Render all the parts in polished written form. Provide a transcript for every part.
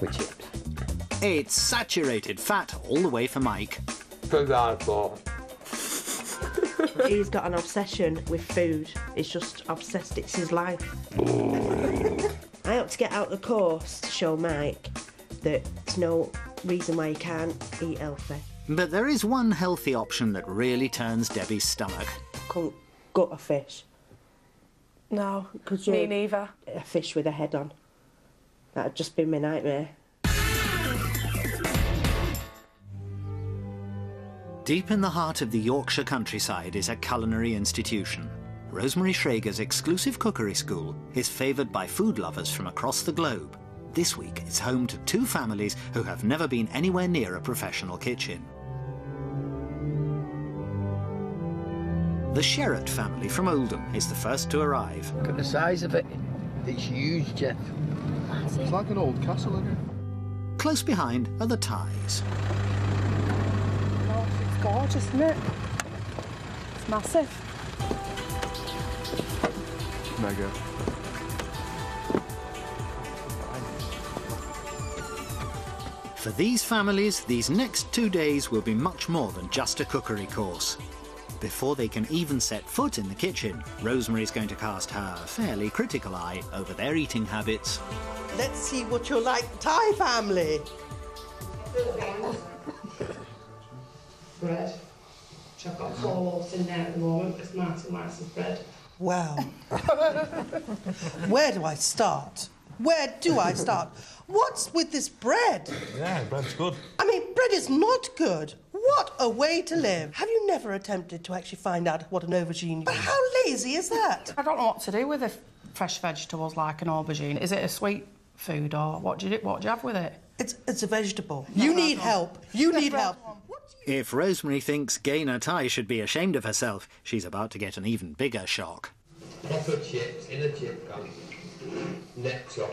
with chips. It's saturated fat all the way for Mike. Too hardcore. He's got an obsession with food. He's just obsessed, it's his life. I hope to get out the course to show Mike that there's no reason why he can't eat healthy. But there is one healthy option that really turns Debbie's stomach. Couldn't gut a fish. No, Could you? me neither. A fish with a head on. That'd just be my nightmare. Deep in the heart of the Yorkshire countryside is a culinary institution. Rosemary Schrager's exclusive cookery school is favoured by food lovers from across the globe. This week it's home to two families who have never been anywhere near a professional kitchen. The Sherratt family from Oldham is the first to arrive. Look at the size of it. It's huge, Jeff. It's like an old castle, isn't it? Close behind are the Ties. Oh, it's gorgeous, isn't it? It's massive. Mega. For these families, these next 2 days will be much more than just a cookery course. Before they can even set foot in the kitchen, Rosemary's going to cast her fairly critical eye over their eating habits. Let's see what you're like, Thai family. Bread, which I've got 4 loaves in there at the moment, because Martin likes his bread. Well, where do I start? Where do I start? What's with this bread? Yeah, bread's good. I mean, bread is not good. What a way to live. Have you never attempted to actually find out what an aubergine is? But how lazy is that? I don't know what to do with the fresh vegetables like an aubergine. Is it a sweet food, or what do you have with it? It's a vegetable. You need help. You need help. If Rosemary thinks Gaynor Ty should be ashamed of herself, she's about to get an even bigger shock. Proper chips in a chip gun. Next up.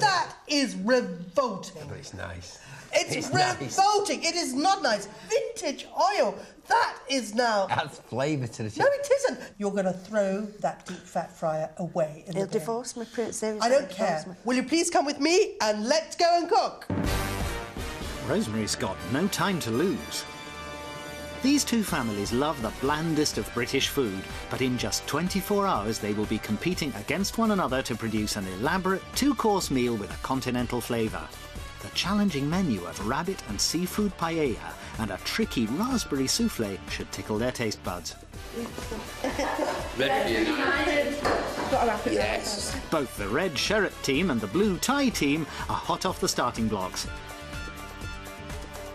That is revolting. But it's nice. It's revolting. Nice. It is not nice. Vintage oil. That is now... Adds flavour to the chip. No, it isn't. You're going to throw that deep fat fryer away in He'll the bin. divorce me, Prince. I don't care. Will you please come with me and let's go and cook? Rosemary's got no time to lose. These two families love the blandest of British food, but in just 24 hours they will be competing against one another to produce an elaborate 2-course meal with a continental flavour. The challenging menu of rabbit and seafood paella and a tricky raspberry souffle should tickle their taste buds. Yes. Both the red Sherratt team and the blue Thai team are hot off the starting blocks.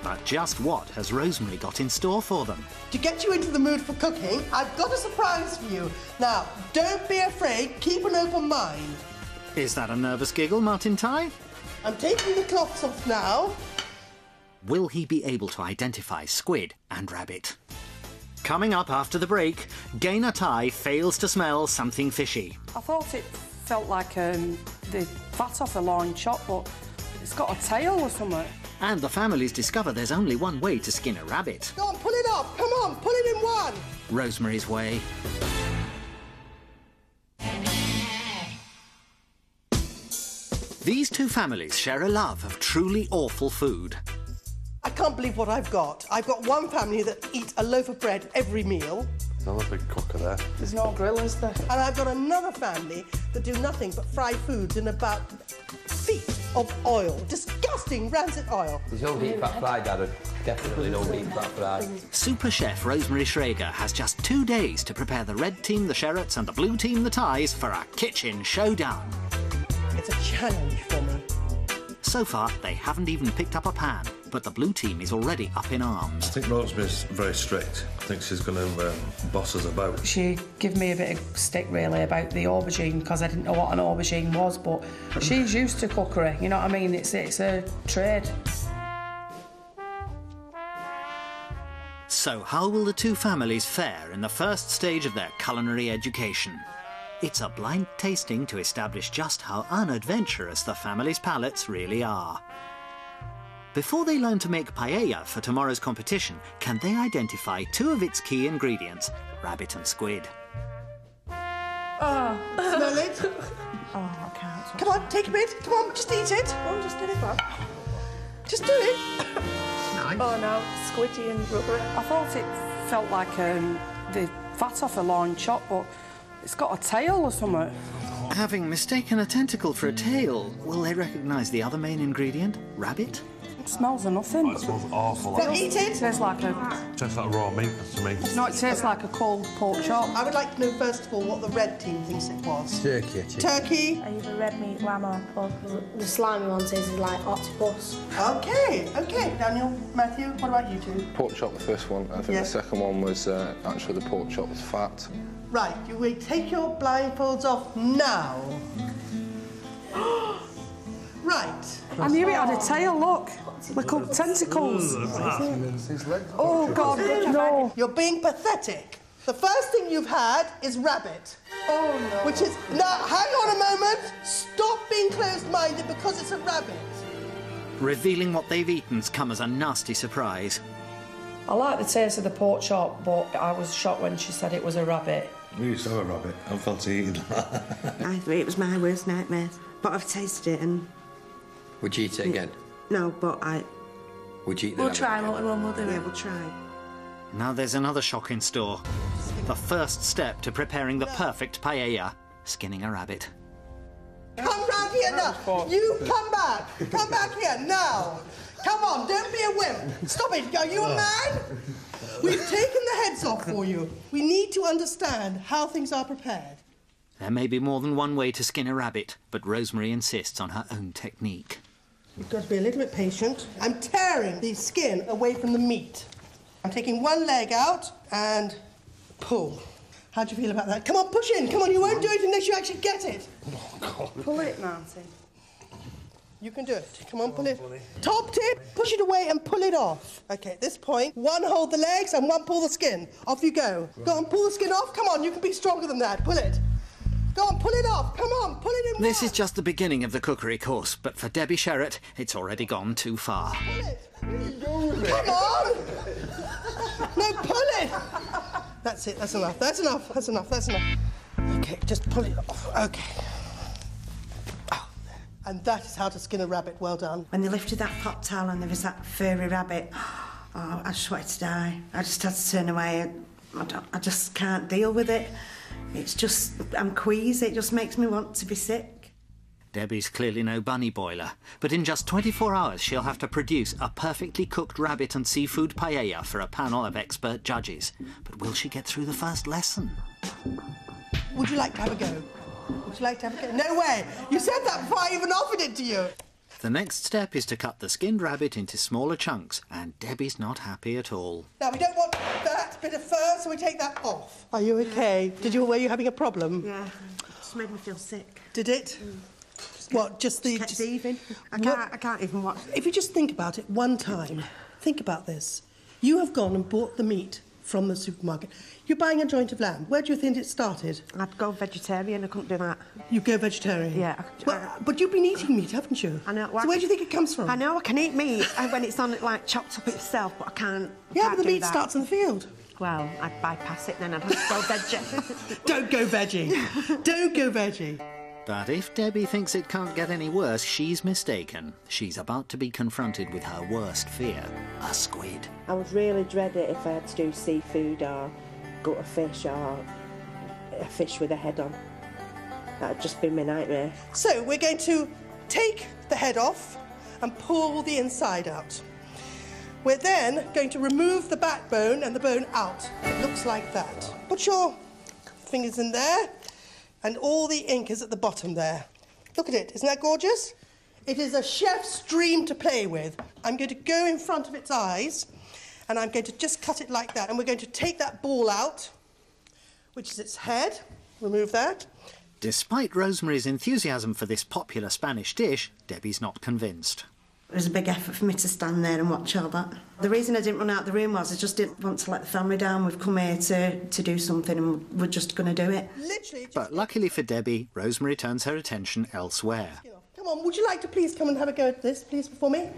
But just what has Rosemary got in store for them? To get you into the mood for cooking, I've got a surprise for you. Now, don't be afraid. Keep an open mind. Is that a nervous giggle, Martin Thai? I'm taking the cloths off now. Will he be able to identify squid and rabbit? Coming up after the break, Gaynor Thai fails to smell something fishy. I thought it felt like the fat off a loin chop, but it's got a tail or something. And the families discover there's only one way to skin a rabbit. Go on, pull it up. Come on, pull it in one. Rosemary's way. These two families share a love of truly awful food. I can't believe what I've got. I've got one family that eats a loaf of bread every meal. I'm a big cooker there. There's no grill, is there? And I've got another family that do nothing but fry foods in about feet of oil. Disgusting, rancid oil. There's no deep fat fry, Dad. Definitely no deep fat fry. Super chef Rosemary Schrager has just 2 days to prepare the red team, the Sherratts, and the blue team, the Ties, for a kitchen showdown. It's a challenge for me. So far, they haven't even picked up a pan, but the blue team is already up in arms. I think Rosemary's very strict. I think she's going to boss us about. She gave me a bit of stick, really, about the aubergine, because I didn't know what an aubergine was, but she's used to cookery, you know what I mean? It's a trade. So how will the two families fare in the first stage of their culinary education? It's a blind tasting to establish just how unadventurous the families' palates really are. Before they learn to make paella for tomorrow's competition, can they identify 2 of its key ingredients, rabbit and squid? Oh. Smell it? Oh, I can't. Come on, take a bit. Come on, just eat it. Oh, just did it, Bob. Just do it. Oh no, squidgy and rubbery. I thought it felt like the fat off a loin chop, but it's got a tail or something. Having mistaken a tentacle for a tail, will they recognise the other main ingredient, rabbit? It smells of nothing. It smells awful. Well, eat it. It tastes like a... Tastes like raw meat to me. No, it tastes like a cold pork chop. I would like to know, first of all, what the red team thinks it was. Turkey, chicken. Turkey. Either red meat, lamb or pork. The slimy one says it's like octopus. Okay, okay. Daniel, Matthew, what about you two? Pork chop, the first one. I think Yeah. the second one was actually the pork chop was fat. Right, you will take your blindfolds off now. Right. I knew it had a tail, look. Little tentacles. Oh, God, no. You're being pathetic. The first thing you've had is rabbit. Oh, no. Which is... Now, hang on a moment. Stop being closed-minded because it's a rabbit. Revealing what they've eaten's come as a nasty surprise. I like the taste of the pork chop, but I was shocked when she said it was a rabbit. We used to have a rabbit. I fancy eating that. It was my worst nightmare. But I've tasted it and... Would you eat it again? No, but I... Would you eat the We'll rabbit? try, won't we? We'll do Yeah, it. we'll try. Now there's another shock in store. The first step to preparing the perfect paella, skinning a rabbit. Come round here now. You come back. Come back here now. Come on, don't be a wimp. Stop it. Are you a man? We've taken the heads off for you. We need to understand how things are prepared. There may be more than one way to skin a rabbit, but Rosemary insists on her own technique. You've got to be a little bit patient. I'm tearing the skin away from the meat. I'm taking one leg out and pull. How do you feel about that? Come on, push in. Come on, you won't do it unless you actually get it. Oh, God. Pull it, Martin. You can do it. Come on, pull it. Top tip, push it away and pull it off. OK, at this point, one hold the legs and one pull the skin. Off you go. Go on, pull the skin off. Come on, you can be stronger than that. Pull it. Go on, pull it off. Come on, pull it in. This is just the beginning of the cookery course, but for Debbie Sherratt, it's already gone too far. Pull it. Come on. No, pull it. That's it. That's enough. That's enough. That's enough. That's enough. OK, just pull it off. OK. Oh. And that is how to skin a rabbit. Well done. When they lifted that pot towel and there was that furry rabbit, oh, I just wanted to die. I just had to turn away. I just can't deal with it. It's just, I'm queasy. It just makes me want to be sick. Debbie's clearly no bunny boiler, but in just 24 hours she'll have to produce a perfectly cooked rabbit and seafood paella for a panel of expert judges. But will she get through the first lesson? Would you like to have a go? Would you like to have a go? No way! You said that before I even offered it to you. The next step is to cut the skinned rabbit into smaller chunks, and Debbie's not happy at all. Now, we don't want that bit of fur, so we take that off. Are you OK? Were you having a problem? Yeah, it just made me feel sick. Did it? What, just the... Kept heaving. I can't even watch. If you just think about it one time, think about this. You have gone and bought the meat from the supermarket. You're buying a joint of lamb. Where do you think it started? I'd go vegetarian. I couldn't do that. You go vegetarian? Yeah. Well, but you've been eating meat, haven't you? I know. So where do you think it comes from? I know I can eat meat when it's on like chopped up itself, but I can't. Yeah, but the do meat that. starts in the field. Well, I'd bypass it then. I'd have to go veggie. Don't go veggie. Don't go veggie. But if Debbie thinks it can't get any worse, she's mistaken. She's about to be confronted with her worst fear, a squid. I would really dread it if I had to do seafood or gut a fish or a fish with a head on. That'd just be my nightmare. So we're going to take the head off and pull the inside out. We're then going to remove the backbone and the bone out. It looks like that. Put your fingers in there, and all the ink is at the bottom there. Look at it. Isn't that gorgeous? It is a chef's dream to play with. I'm going to go in front of its eyes, and I'm going to just cut it like that. And we're going to take that ball out, which is its head. Remove that. Despite Rosemary's enthusiasm for this popular Spanish dish, Debbie's not convinced. It was a big effort for me to stand there and watch all that. The reason I didn't run out the room was I just didn't want to let the family down. We've come here to do something and we're just going to do it. Literally. But luckily for Debbie, Rosemary turns her attention elsewhere. Come on, would you like to please come and have a go at this, please, before me?